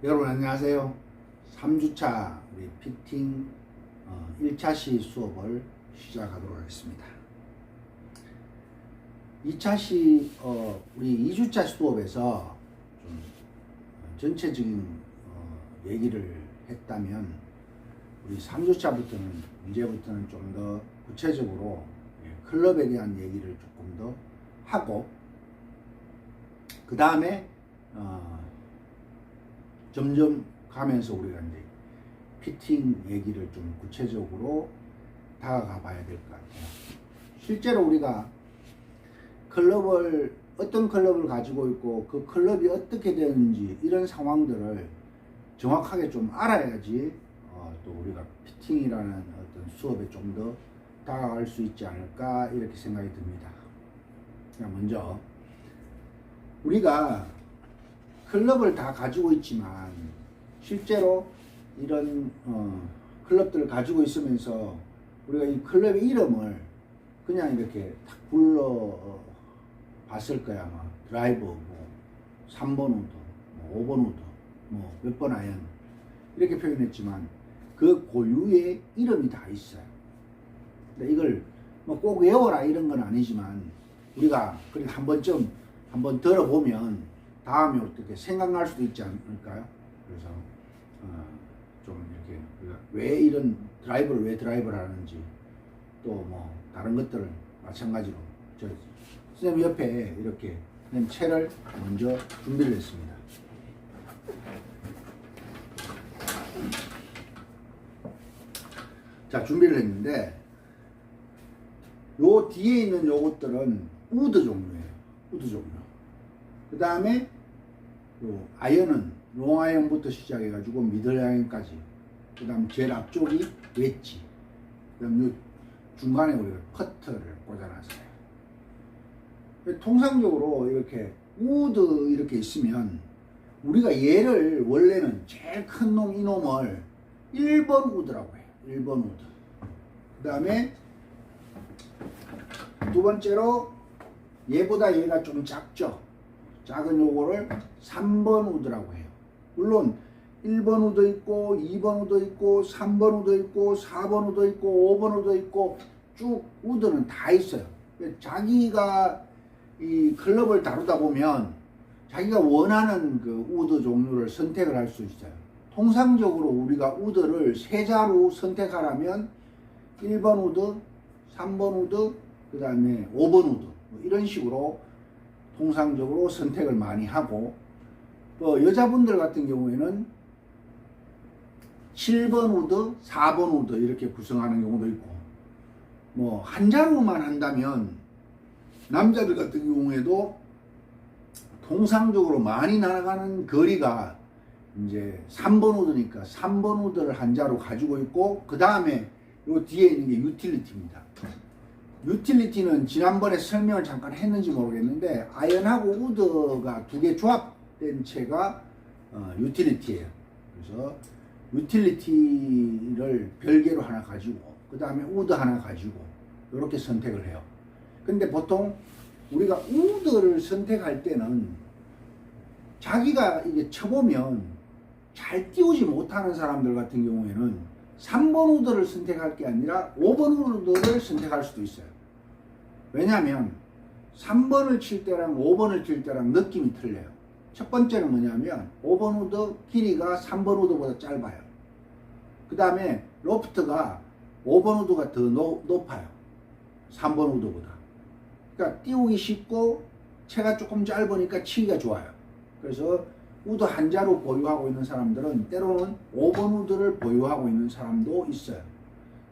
여러분 안녕하세요. 3주차 우리 피팅 1차 시 수업을 시작하도록 하겠습니다. 2차 시 우리 2주차 수업에서 좀 전체적인 얘기를 했다면 우리 3주차부터는 이제부터는 좀 더 구체적으로 클럽에 대한 얘기를 조금 더 하고 그 다음에 점점 가면서 우리가 이제 피팅 얘기를 좀 구체적으로 다가가 봐야 될 것 같아요. 실제로 우리가 어떤 클럽을 가지고 있고 그 클럽이 어떻게 되는지 이런 상황들을 정확하게 좀 알아야지 또 우리가 피팅이라는 어떤 수업에 좀 더 다가갈 수 있지 않을까 이렇게 생각이 듭니다. 먼저 우리가 클럽을 다 가지고 있지만 실제로 이런 클럽들을 가지고 있으면서 우리가 이 클럽의 이름을 그냥 이렇게 딱 불러 봤을 거야. 아마 드라이버, 뭐 3번 우드, 뭐 5번 우드, 뭐 몇 번 아이언 이렇게 표현했지만 그 고유의 이름이 다 있어요. 근데 이걸 뭐 꼭 외워라 이런 건 아니지만 우리가 그래도 한 번쯤 한번 들어보면 다음에 어떻게 생각날 수도 있지 않을까요? 그래서 좀 이렇게 왜 이런 드라이버를 왜 드라이버를 하는지 또 뭐 다른 것들을 마찬가지로 저 선생님 옆에 이렇게 채를 먼저 준비를 했습니다. 자, 준비를 했는데 요 뒤에 있는 요것들은 우드 종류예요. 우드 종류. 그 다음에 요 아이언은 롱 아이언부터 시작해 가지고 미들 아이언까지. 그 다음 제일 앞쪽이 웨지. 그 다음 요 중간에 우리가 커터를 꽂아놨어요. 통상적으로 이렇게 우드 이렇게 있으면 우리가 얘를 원래는 제일 큰 놈 이놈을 1번 우드라고 해요. 1번 우드. 그 다음에 두 번째로 얘보다 얘가 좀 작죠. 작은 요거를 3번 우드라고 해요. 물론 1번 우드 있고 2번 우드 있고 3번 우드 있고 4번 우드 있고 5번 우드 있고 쭉 우드는 다 있어요. 자기가 이 클럽을 다루다 보면 자기가 원하는 그 우드 종류를 선택을 할 수 있어요. 통상적으로 우리가 우드를 세 자루 선택하라면 1번 우드, 3번 우드, 그 다음에 5번 우드 뭐 이런 식으로 통상적으로 선택을 많이 하고 또 여자분들 같은 경우에는 7번 우드, 4번 우드 이렇게 구성하는 경우도 있고 뭐 한 자루만 한다면 남자들 같은 경우에도 통상적으로 많이 날아가는 거리가 이제 3번 우드니까 3번 우드를 한 자루 가지고 있고 그 다음에 요 뒤에 있는 게 유틸리티입니다. 유틸리티는 지난번에 설명을 잠깐 했는지 모르겠는데 아이언하고 우드가 두 개 조합된 채가 유틸리티예요. 그래서 유틸리티를 별개로 하나 가지고 그 다음에 우드 하나 가지고 이렇게 선택을 해요. 근데 보통 우리가 우드를 선택할 때는 자기가 이게 쳐보면 잘 띄우지 못하는 사람들 같은 경우에는 3번 우드를 선택할 게 아니라 5번 우드를 선택할 수도 있어요. 왜냐하면 3번을 칠 때랑 5번을 칠 때랑 느낌이 틀려요. 첫 번째는 뭐냐면 5번 우드 길이가 3번 우드보다 짧아요. 그 다음에 로프트가 5번 우드가 더 높아요. 3번 우드보다. 그러니까 띄우기 쉽고 채가 조금 짧으니까 치기가 좋아요. 그래서 우드 한 자루 보유하고 있는 사람들은 때로는 5번 우드를 보유하고 있는 사람도 있어요.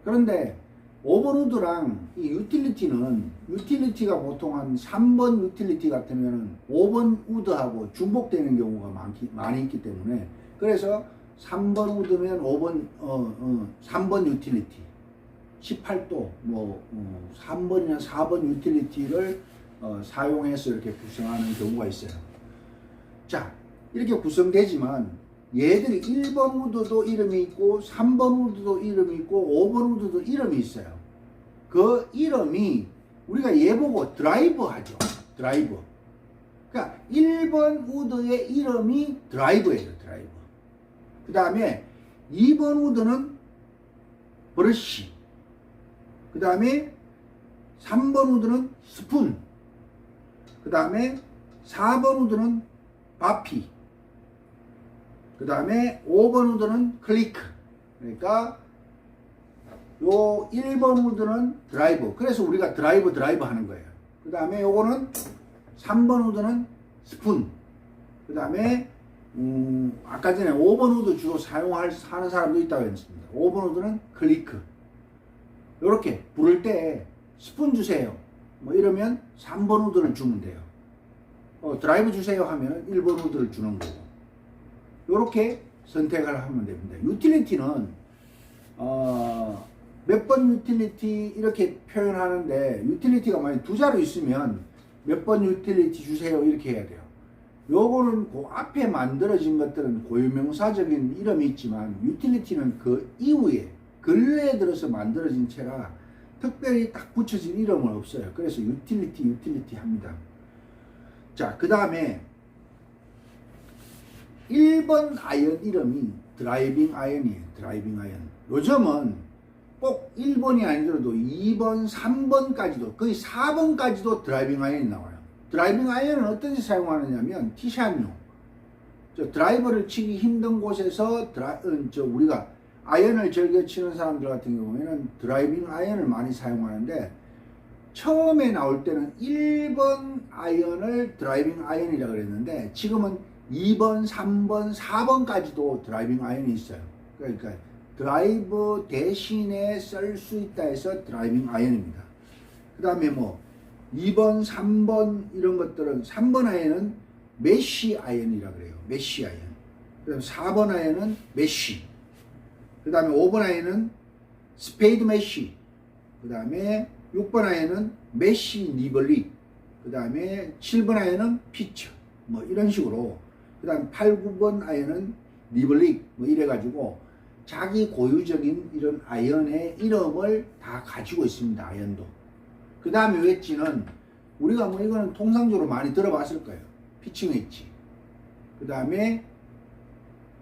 그런데 5번 우드랑 이 유틸리티가 보통 한 3번 유틸리티 같으면 5번 우드하고 중복되는 경우가 많이 있기 때문에 그래서 3번 우드면 3번 유틸리티 18도 3번이나 4번 유틸리티를 사용해서 이렇게 구성하는 경우가 있어요. 자, 이렇게 구성되지만 얘들이 1번 우드도 이름이 있고 3번 우드도 이름이 있고 5번 우드도 이름이 있어요. 그 이름이 우리가 얘 보고 드라이버 하죠. 드라이버. 그러니까 1번 우드의 이름이 드라이버예요. 드라이버. 그 다음에 2번 우드는 브러쉬. 그 다음에 3번 우드는 스푼. 그 다음에 4번 우드는 바피. 그 다음에 5번 우드는 클리크. 그러니까 요 1번 우드는 드라이브. 그래서 우리가 드라이브 하는 거예요. 그 다음에 요거는 3번 우드는 스푼. 그 다음에 아까 전에 5번 우드 주로 하는 사람도 있다고 했습니다. 5번 우드는 클리크. 요렇게 부를 때 스푼 주세요 뭐 이러면 3번 우드를 주면 돼요. 드라이브 주세요 하면 1번 우드를 주는 거고, 요렇게 선택을 하면 됩니다. 유틸리티는 몇 번 유틸리티 이렇게 표현하는데, 유틸리티가 만약 두 자로 있으면 몇 번 유틸리티 주세요 이렇게 해야 돼요. 요거는 그 앞에 만들어진 것들은 고유명사적인 이름이 있지만, 유틸리티는 그 이후에 근래에 들어서 만들어진 채라 특별히 딱 붙여진 이름은 없어요. 그래서 유틸리티 합니다. 자, 그 다음에 1번 아이언 이름이 드라이빙 아이언이에요. 드라이빙 아이언. 요즘은 꼭 1번이 아니더라도 2번, 3번까지도, 거의 4번까지도 드라이빙 아이언이 나와요. 드라이빙 아이언은 어떤 데 사용하느냐면 티샷용. 드라이버를 치기 힘든 곳에서 우리가 아이언을 즐겨 치는 사람들 같은 경우에는 드라이빙 아이언을 많이 사용하는데, 처음에 나올 때는 1번 아이언을 드라이빙 아이언이라고 그랬는데, 지금은 2번, 3번, 4번까지도 드라이빙 아이언이 있어요. 그러니까 드라이브 대신에 쓸 수 있다 해서 드라이빙 아이언입니다. 그 다음에 뭐 2번, 3번 이런 것들은, 3번 아이언은 메쉬 아이언이라고 그래요. 메쉬 아이언. 그 다음에 4번 아이언은 메쉬. 그 다음에 5번 아이언은 스페이드 메쉬. 그 다음에 6번 아이언은 메쉬 니블리. 그 다음에 7번 아이언은 피처. 뭐 이런 식으로. 그 다음 8, 9번 아이언은 니블릭. 뭐 이래가지고 자기 고유적인 이런 아이언의 이름을 다 가지고 있습니다. 아이언도. 그 다음에 웨지는 우리가 뭐 이거는 통상적으로 많이 들어봤을 거예요. 피칭 웨지. 그 다음에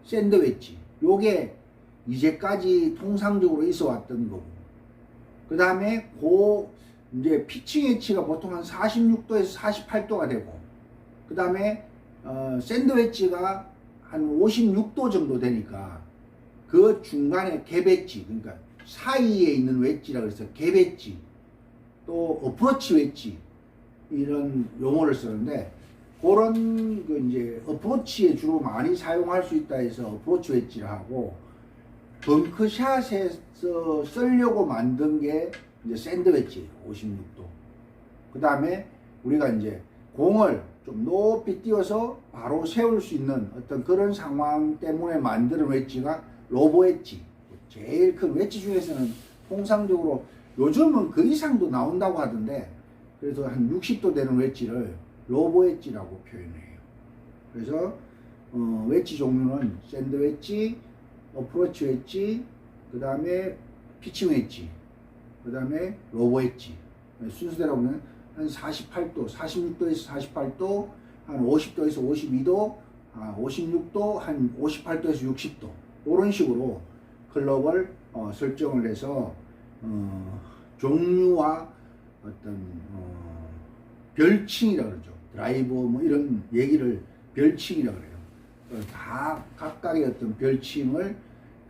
샌드 웨지. 요게 이제까지 통상적으로 있어 왔던 거고. 그 다음에 이제 피칭 웨지가 보통 한 46도에서 48도가 되고, 그 다음에 샌드 웨지가 한 56도 정도 되니까 그 중간에 갭 웨지, 그러니까 사이에 있는 웨지라고 해서 갭 웨지, 또 어프로치 웨지 이런 용어를 쓰는데, 그런 그 이제 어프로치에 주로 많이 사용할 수 있다 해서 어프로치 웨지를 하고, 벙커샷에서 쓰려고 만든 게 이제 샌드 웨지 56도. 그 다음에 우리가 이제 공을 좀 높이 띄워서 바로 세울 수 있는 어떤 그런 상황 때문에 만드는 웨지가 로브 웨지. 제일 큰 웨지 중에서는 통상적으로 요즘은 그 이상도 나온다고 하던데, 그래서 한 60도 되는 웨지를 로브 웨지라고 표현해요. 그래서 웨지 종류는 샌드 웨지, 어프로치 웨지, 그 다음에 피칭 웨지, 그 다음에 로브 웨지. 순서대로 보면 한 48도, 46도에서 48도, 한 50도에서 52도, 56도, 한 58도에서 60도. 이런 식으로 클럽을 설정을 해서 종류와 어떤 별칭이라고 그러죠. 드라이브 뭐 이런 얘기를 별칭이라고 그래요. 다 각각의 어떤 별칭을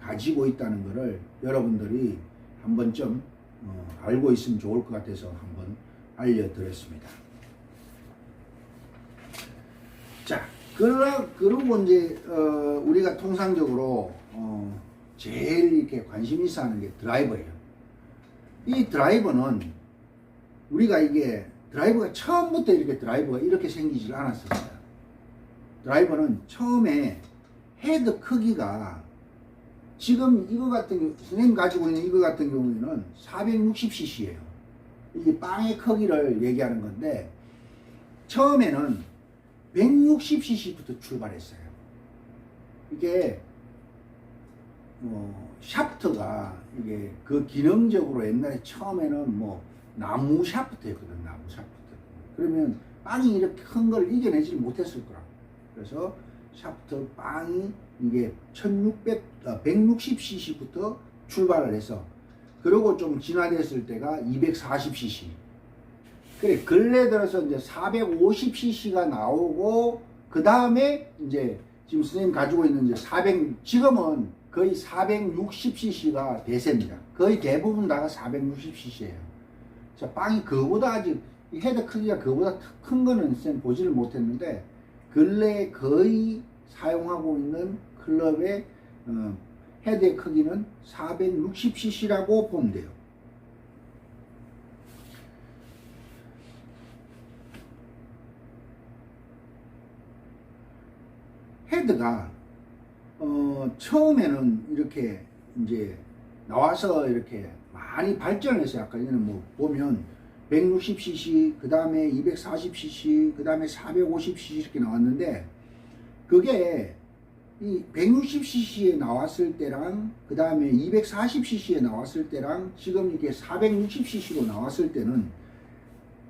가지고 있다는 것을 여러분들이 한 번쯤 알고 있으면 좋을 것 같아서 한번 알려드렸습니다. 자, 그리고 이제 우리가 통상적으로 제일 이렇게 관심 있어 하는 게 드라이버예요. 이 드라이버는 우리가 이게 드라이버가 처음부터 이렇게 드라이버가 이렇게 생기질 않았습니다. 드라이버는 처음에 헤드 크기가 지금 이거 같은 경우, 선생님 가지고 있는 이거 같은 경우에는 460cc예요. 이게 빵의 크기를 얘기하는 건데, 처음에는 160cc부터 출발했어요. 이게 샤프트가 이게 그 기능적으로 옛날에 처음에는 뭐 나무 샤프트였거든. 나무 샤프트. 그러면 빵이 이렇게 큰 걸 이겨내지 못했을 거라. 그래서 샤프트 빵이 이게 160cc부터 출발을 해서 그리고 좀 진화됐을 때가 240cc. 그래 근래 들어서 이제 450cc가 나오고 그 다음에 이제 지금 선생님 가지고 있는 이제 지금은 거의 460cc가 대세입니다. 거의 대부분 다가 460cc예요. 자, 빵이 그거보다 아직 헤드 크기가 그거보다 큰 거는 선생님 보지를 못했는데 근래에 거의 사용하고 있는 클럽의 헤드의 크기는 460cc라고 보면 돼요. 헤드가 처음에는 이렇게 이제 나와서 이렇게 많이 발전을 했어요. 아까 전에 뭐 보면 160cc, 그 다음에 240cc, 그 다음에 450cc 이렇게 나왔는데 그게 이 160cc에 나왔을 때랑 그 다음에 240cc에 나왔을 때랑 지금 이게 460cc로 나왔을 때는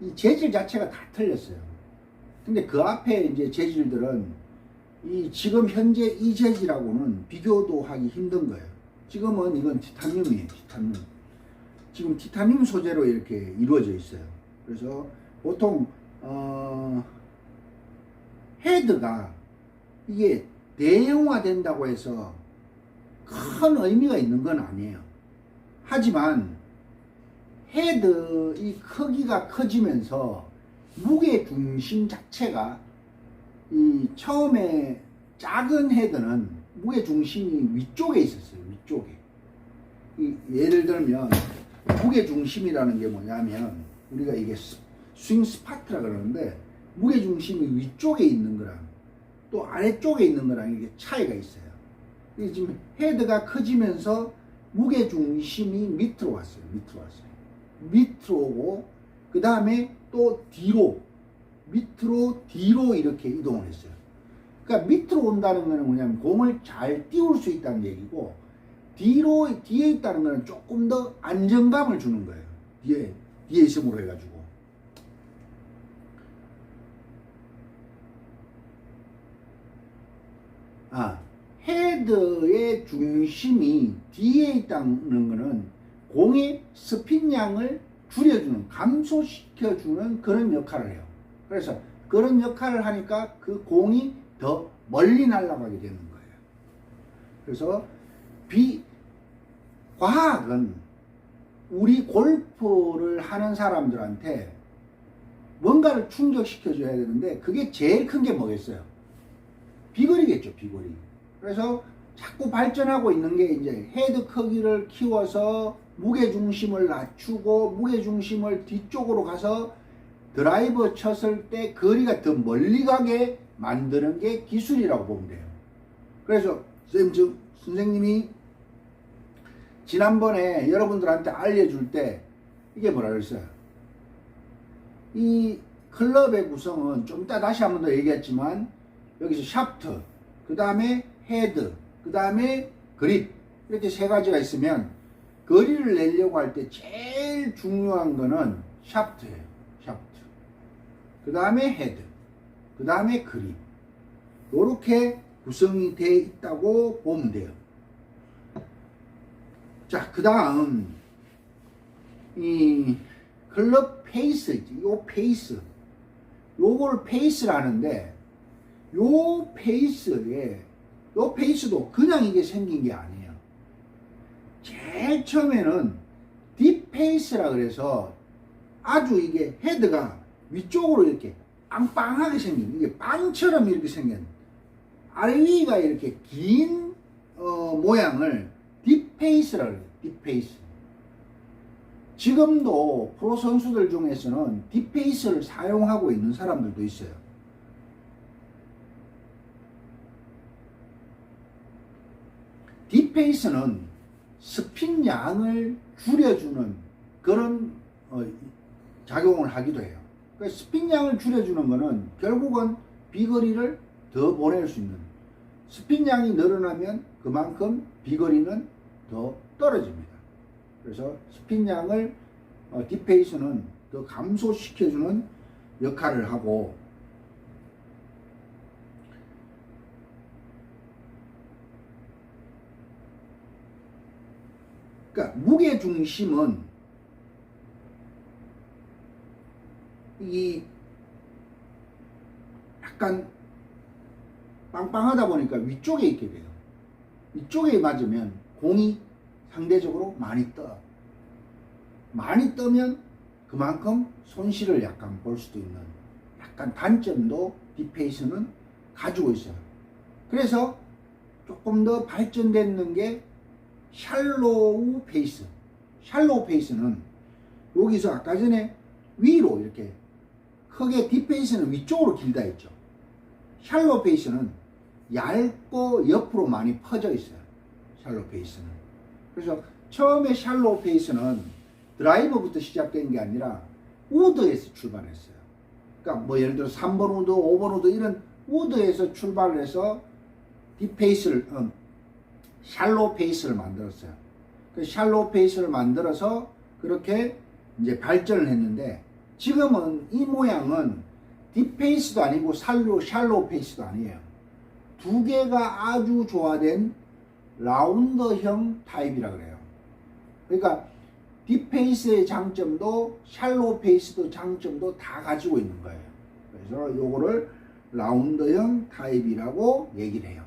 이 재질 자체가 다 틀렸어요. 근데 그 앞에 이제 재질들은 이 지금 현재 이 재질하고는 비교도 하기 힘든 거예요. 지금은 이건 티타늄이에요. 티타늄. 지금 티타늄 소재로 이렇게 이루어져 있어요. 그래서 보통 헤드가 이게 대형화 된다고 해서 큰 의미가 있는 건 아니에요. 하지만 헤드 이 크기가 커지면서 무게 중심 자체가 이 처음에 작은 헤드는 무게 중심이 위쪽에 있었어요. 위쪽에. 예를 들면 무게 중심이라는 게 뭐냐면 우리가 이게 스윙 스파트라 그러는데 무게 중심이 위쪽에 있는 거랑 또 아래쪽에 있는 거랑 이게 차이가 있어요. 이게 지금 헤드가 커지면서 무게 중심이 밑으로 왔어요. 밑으로 오고 그 다음에 또 뒤로 밑으로 뒤로 이렇게 이동을 했어요. 그러니까 밑으로 온다는 거는 뭐냐면 공을 잘 띄울 수 있다는 얘기고 뒤에 있다는 거는 조금 더 안정감을 주는 거예요. 뒤에 있음으로 해가지고. 헤드의 중심이 뒤에 있다는 거는 공의 스핀량을 줄여주는, 감소시켜주는 그런 역할을 해요. 그래서 그런 역할을 하니까 그 공이 더 멀리 날아가게 되는 거예요. 그래서 과학은 우리 골프를 하는 사람들한테 뭔가를 충족시켜줘야 되는데 그게 제일 큰 게 뭐겠어요? 비거리겠죠, 비거리. 그래서 자꾸 발전하고 있는 게 이제 헤드 크기를 키워서 무게중심을 낮추고 무게중심을 뒤쪽으로 가서 드라이버 쳤을 때 거리가 더 멀리 가게 만드는 게 기술이라고 보면 돼요. 그래서 선생님이 지난번에 여러분들한테 알려줄 때 이게 뭐라 그랬어요? 이 클럽의 구성은 좀 이따 다시 한 번 더 얘기했지만 여기서 샤프트, 그 다음에 헤드, 그 다음에 그립 이렇게 세 가지가 있으면 거리를 내려고 할 때 제일 중요한 거는 샤프트예요. 샤프트. 그 다음에 헤드, 그 다음에 그립. 이렇게 구성이 되어 있다고 보면 돼요. 자, 그 다음 이 클럽 페이스, 요 페이스, 요걸 페이스라는데 요 페이스도 그냥 이게 생긴 게 아니에요. 제일 처음에는 딥페이스라 그래서 아주 이게 헤드가 위쪽으로 이렇게 빵빵하게 생긴, 이게 빵처럼 이렇게 생긴 아래 위가 이렇게 긴 모양을 딥페이스라 그래요. 딥페이스. 지금도 프로 선수들 중에서는 딥페이스를 사용하고 있는 사람들도 있어요. 딥페이스는 스핀 양을 줄여주는 그런 작용을 하기도 해요. 그러니까 스핀 양을 줄여주는 거는 결국은 비거리를 더 보낼 수 있는, 스핀 양이 늘어나면 그만큼 비거리는 더 떨어집니다. 그래서 스핀 양을 딥페이스는 더 감소시켜주는 역할을 하고, 그러니까 무게 중심은 이 약간 빵빵하다 보니까 위쪽에 있게 돼요. 위쪽에 맞으면 공이 상대적으로 많이 떠. 많이 뜨면 그만큼 손실을 약간 볼 수도 있는 약간 단점도 딥페이스는 가지고 있어요. 그래서 조금 더 발전됐는 게 샬로우 페이스. 샬로우 페이스는 여기서 아까 전에 위로 이렇게 크게 딥페이스는 위쪽으로 길다 했죠. 샬로우 페이스는 얇고 옆으로 많이 퍼져 있어요. 샬로우 페이스는. 그래서 처음에 샬로우 페이스는 드라이버부터 시작된 게 아니라 우드에서 출발했어요. 그러니까 뭐 예를 들어 3번 우드, 5번 우드 이런 우드에서 출발을 해서 딥페이스를 샬로우 페이스를 만들었어요. 그 샬로우 페이스를 만들어서 그렇게 이제 발전을 했는데 지금은 이 모양은 딥페이스도 아니고 샬로우 페이스도 아니에요. 두 개가 아주 조화된 라운드형 타입이라 그래요. 그러니까 딥페이스의 장점도 샬로우 페이스도 장점도 다 가지고 있는 거예요. 그래서 요거를 라운드형 타입이라고 얘기를 해요.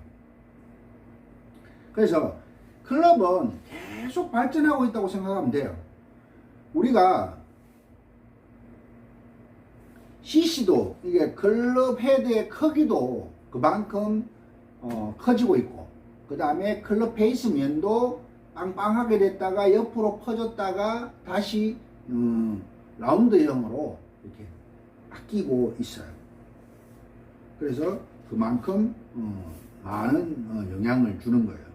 그래서 클럽은 계속 발전하고 있다고 생각하면 돼요. 우리가 CC도 이게 클럽 헤드의 크기도 그만큼 커지고 있고, 그 다음에 클럽 페이스 면도 빵빵하게 됐다가 옆으로 퍼졌다가 다시 라운드형으로 이렇게 바뀌고 있어요. 그래서 그만큼 많은 영향을 주는 거예요.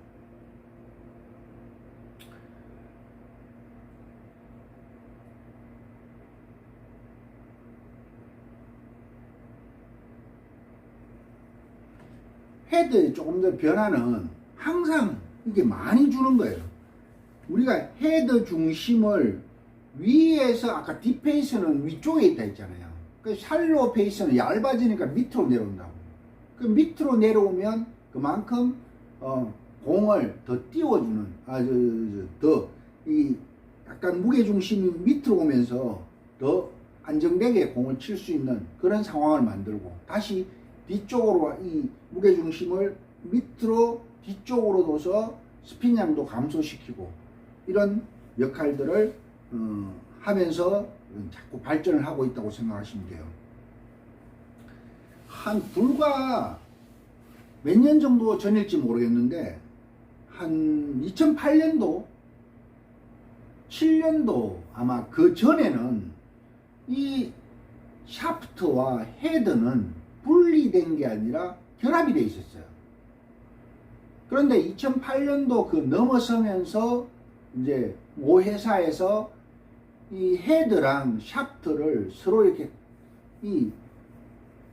헤드의 조금 더 변화는 항상 이게 많이 주는 거예요. 우리가 헤드 중심을 위에서 아까 딥페이스는 위쪽에 있다 했잖아요. 그 샬로우 페이스는 얇아지니까 밑으로 내려온다고. 그 밑으로 내려오면 그만큼 공을 더 띄워주는 더 이 약간 무게 중심이 밑으로 오면서 더 안정되게 공을 칠 수 있는 그런 상황을 만들고 다시 뒤쪽으로 이 무게 중심을 밑으로 뒤쪽으로 둬서 스핀량도 감소시키고 이런 역할들을 하면서 자꾸 발전을 하고 있다고 생각하시면 돼요. 한 불과 몇 년 정도 전일지 모르겠는데 한 2008년도 7년도 아마 그 전에는 이 샤프트와 헤드는 분리된 게 아니라 결합이 돼 있었어요. 그런데 2008년도 그 넘어서면서 이제 모 회사에서 이 헤드랑 샤프트를 서로 이렇게 이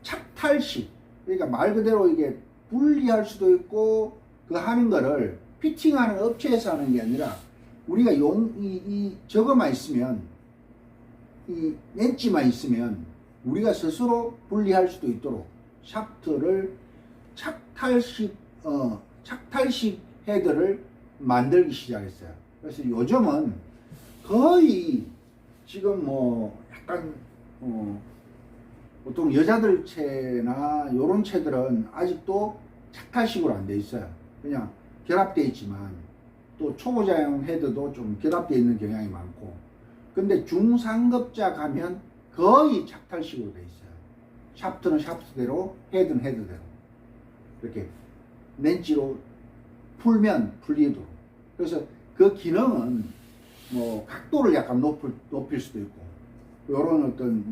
착탈식, 그러니까 말 그대로 이게 분리할 수도 있고 그 하는 거를 피팅하는 업체에서 하는 게 아니라 우리가 저거만 있으면 이 렌치만 있으면 우리가 스스로 분리할 수도 있도록 샤프트를 착탈식 헤드를 만들기 시작했어요. 그래서 요즘은 거의 지금 뭐 약간 보통 여자들 채나 요런 채들은 아직도 착탈식으로 안 돼 있어요. 그냥 결합되어 있지만 또 초보자용 헤드도 좀 결합되어 있는 경향이 많고, 근데 중상급자 가면 거의 착탈식으로 돼 있어요. 샤프트는 샤프트대로, 헤드는 헤드대로 이렇게 렌치로 풀면 풀리도록. 그래서 그 기능은 뭐 각도를 약간 높일 수도 있고, 요런 어떤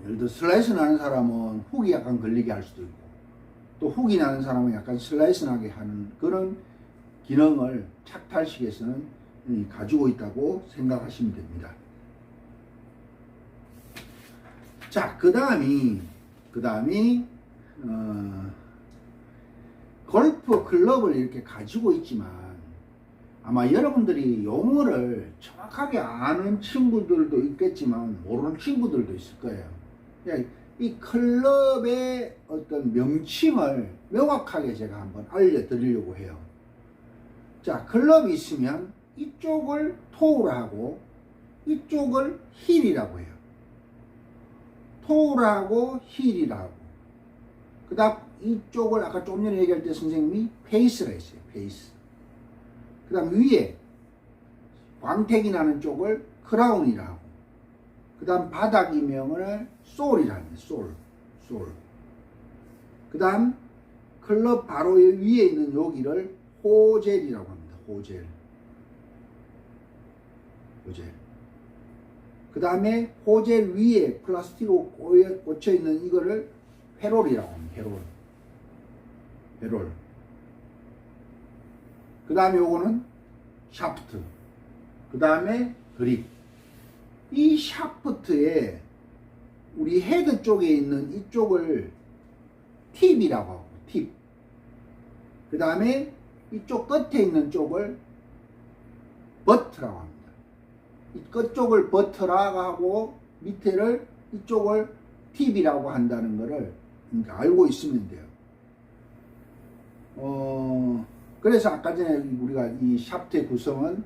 예를 들어 슬라이스 나는 사람은 훅이 약간 걸리게 할 수도 있고, 또 훅이 나는 사람은 약간 슬라이스 나게 하는 그런 기능을 착탈식에서는 가지고 있다고 생각하시면 됩니다. 자, 그 다음이 골프 클럽을 이렇게 가지고 있지만 아마 여러분들이 용어를 정확하게 아는 친구들도 있겠지만 모르는 친구들도 있을 거예요. 그러니까 이 클럽의 어떤 명칭을 명확하게 제가 한번 알려드리려고 해요. 자, 클럽이 있으면 이쪽을 토우라 하고 이쪽을 힐이라고 해요. 토우라 하고 힐이라 하고. 그 다음 이쪽을 아까 좀 전에 얘기할 때 선생님이 페이스라 했어요. 페이스. 그 다음 위에 광택이 나는 쪽을 크라운이라 하고. 그 다음 바닥 이명을 솔이라 합니다. 솔. 그 다음 클럽 바로 위에 있는 여기를 호젤이라고 합니다. 호젤. 그 다음에 호젤 위에 플라스틱으로 꽂혀 있는 이거를 페롤이라고 합니다. 페롤. 그 다음에 요거는 샤프트. 그 다음에 그립. 이 샤프트에 우리 헤드 쪽에 있는 이쪽을 팁이라고 하고, 팁. 그 다음에 이쪽 끝에 있는 쪽을 버트라고 합니다. 이 끝쪽을 버트라고 하고 밑에를 이쪽을 팁이라고 한다는 것을 알고 있으면 돼요. 그래서 아까 전에 우리가 이 샤프트의 구성은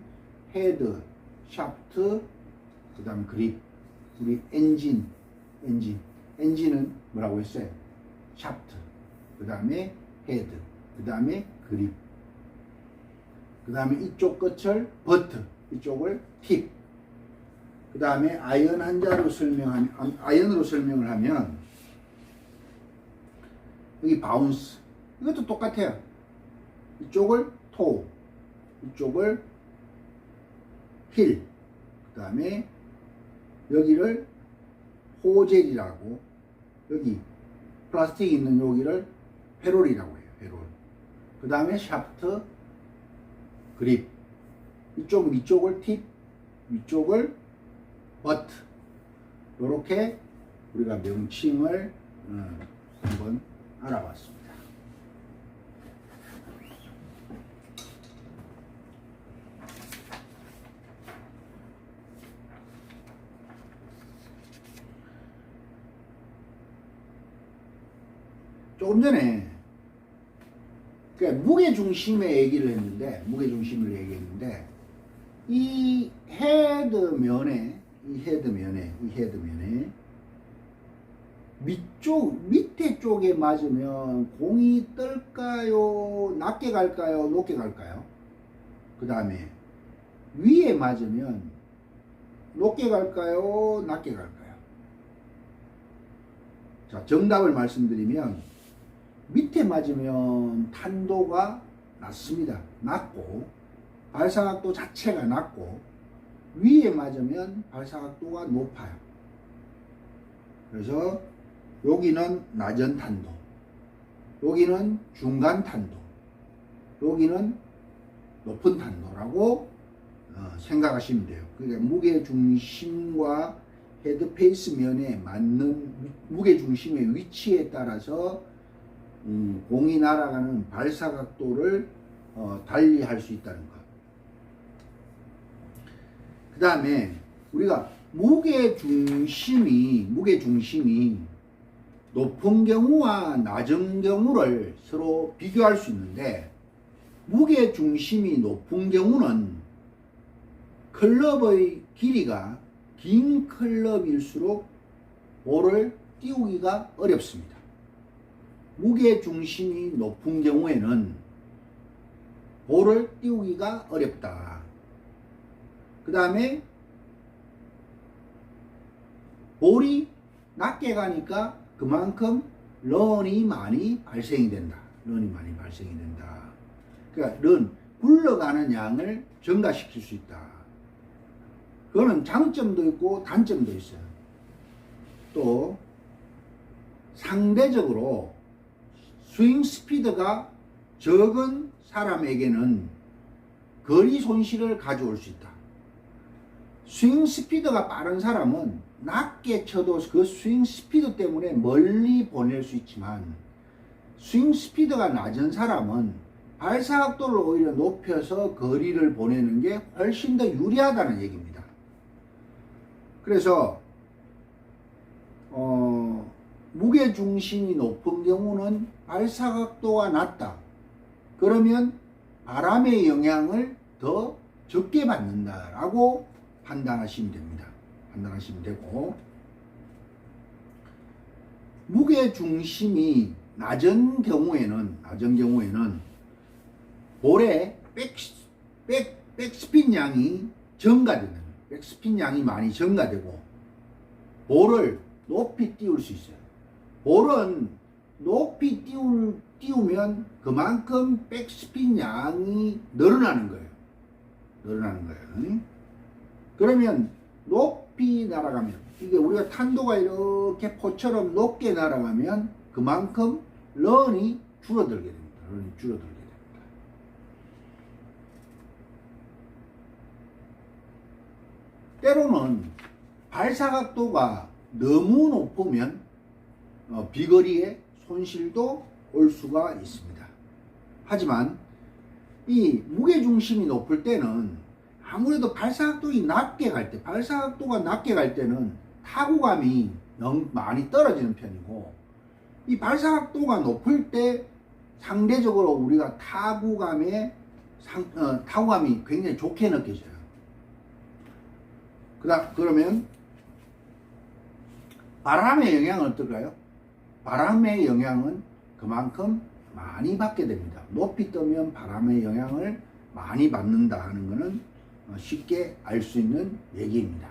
헤드, 샤프트, 그 다음 그립, 우리 엔진은 뭐라고 했어요? 샤프트, 그 다음에 헤드, 그 다음에 그립, 그 다음에 이쪽 끝을 버트, 이쪽을 팁, 그 다음에 아이언으로 설명을 하면 여기 바운스, 이것도 똑같아요. 이쪽을 토우, 이쪽을 힐, 그 다음에 여기를 호젤이라고, 여기 플라스틱이 있는 여기를 페롤이라고 해요. 페롤. 그 다음에 샤프트, 그립, 위쪽을 팁, 위쪽을 버트. 이렇게 우리가 명칭을 한번 알아봤습니다. 조금 전에 무게중심의 얘기를 했는데, 무게중심을 얘기했는데, 이 헤드면에 밑에 쪽에 맞으면 공이 뜰까요? 낮게 갈까요? 높게 갈까요? 그 다음에 위에 맞으면 높게 갈까요? 낮게 갈까요? 자, 정답을 말씀드리면 밑에 맞으면 탄도가 낮습니다. 낮고 발사각도 자체가 낮고, 위에 맞으면 발사각도가 높아요. 그래서 여기는 낮은 탄도, 여기는 중간 탄도, 여기는 높은 탄도라고 생각하시면 돼요. 그러니까 무게중심과 헤드페이스 면에 맞는 무게중심의 위치에 따라서 공이 날아가는 발사각도를 달리할 수 있다는 것. 그 다음에 우리가 무게중심이 높은 경우와 낮은 경우를 서로 비교할 수 있는데, 무게중심이 높은 경우는 클럽의 길이가 긴 클럽일수록 볼을 띄우기가 어렵습니다. 무게중심이 높은 경우에는 볼을 띄우기가 어렵다. 그 다음에 볼이 낮게 가니까 그만큼 런이 많이 발생이 된다. 그러니까 굴러가는 양을 증가시킬 수 있다. 그거는 장점도 있고 단점도 있어요. 또 상대적으로 스윙 스피드가 적은 사람에게는 거리 손실을 가져올 수 있다. 스윙 스피드가 빠른 사람은 낮게 쳐도 그 스윙 스피드 때문에 멀리 보낼 수 있지만, 스윙 스피드가 낮은 사람은 발사각도를 오히려 높여서 거리를 보내는 게 훨씬 더 유리하다는 얘기입니다. 그래서 무게중심이 높은 경우는 발사각도가 낮다. 그러면 바람의 영향을 더 적게 받는다라고 판단하시면 됩니다. 판단하시면 되고, 무게 중심이 낮은 경우에는 볼의 백스핀 양이 증가되는, 백스핀 양이 많이 증가되고 볼을 높이 띄울 수 있어요. 볼은 높이 띄우면 그만큼 백스핀 양이 늘어나는 거예요. 그러면 높이 날아가면, 이게 우리가 탄도가 이렇게 포처럼 높게 날아가면 그만큼 런이 줄어들게 됩니다. 때로는 발사각도가 너무 높으면 비거리에 손실도 올 수가 있습니다. 하지만 이 무게중심이 높을 때는 아무래도 발사각도가 낮게 갈 때는 타구감이 너무 많이 떨어지는 편이고, 이 발사각도가 높을 때 상대적으로 우리가 타구감이 굉장히 좋게 느껴져요. 그러면 바람의 영향은 어떨까요? 바람의 영향은 그만큼 많이 받게 됩니다. 높이 뜨면 바람의 영향을 많이 받는다 하는 것은 쉽게 알 수 있는 얘기입니다.